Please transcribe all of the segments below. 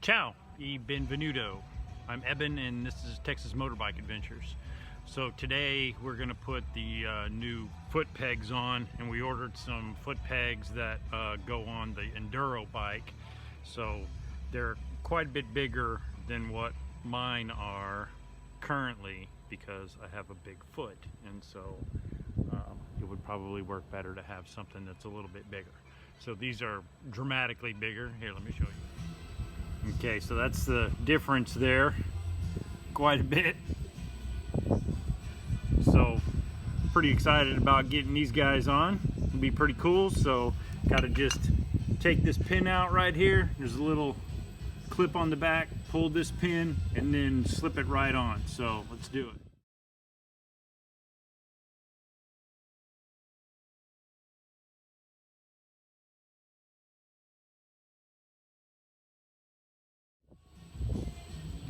Ciao e benvenuto. I'm Eben and this is Texas Motorbike Adventures. So today we're going to put the new foot pegs on, and we ordered some foot pegs that go on the enduro bike. So they're quite a bit bigger than what mine are currently because I have a big foot, and so it would probably work better to have something that's a little bit bigger. So these are dramatically bigger. Here, let me show you. Okay, so that's the difference there, quite a bit. So pretty excited about getting these guys on. It'll be pretty cool. So got to just take this pin out right here. There's a little clip on the back, pull this pin and then slip it right on. So let's do it.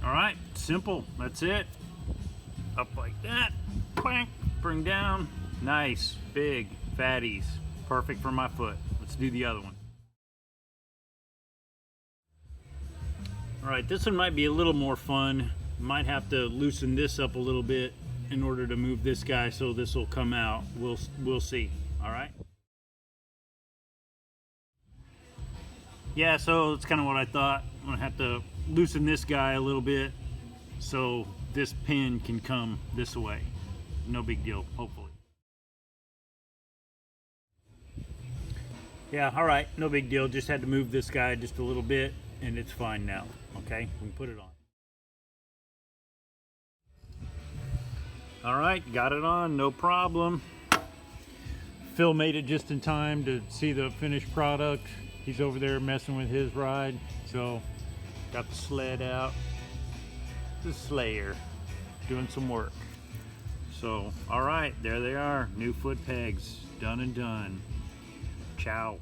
All right, simple, that's it. Up like that, clank, bring down. Nice, big fatties, perfect for my foot. Let's do the other one. All right, this one might be a little more fun. Might have to loosen this up a little bit in order to move this guy so this will come out. We'll see, all right? Yeah, so it's kind of what I thought. I'm gonna have to loosen this guy a little bit so this pin can come this way. No big deal, hopefully. Yeah, all right, no big deal. Just had to move this guy just a little bit and it's fine now. Okay, we can put it on. All right, got it on, no problem. Phil made it just in time to see the finished product. He's over there messing with his ride, so got the sled out. The Slayer doing some work. So, all right, there they are, new foot pegs, done and done. Ciao.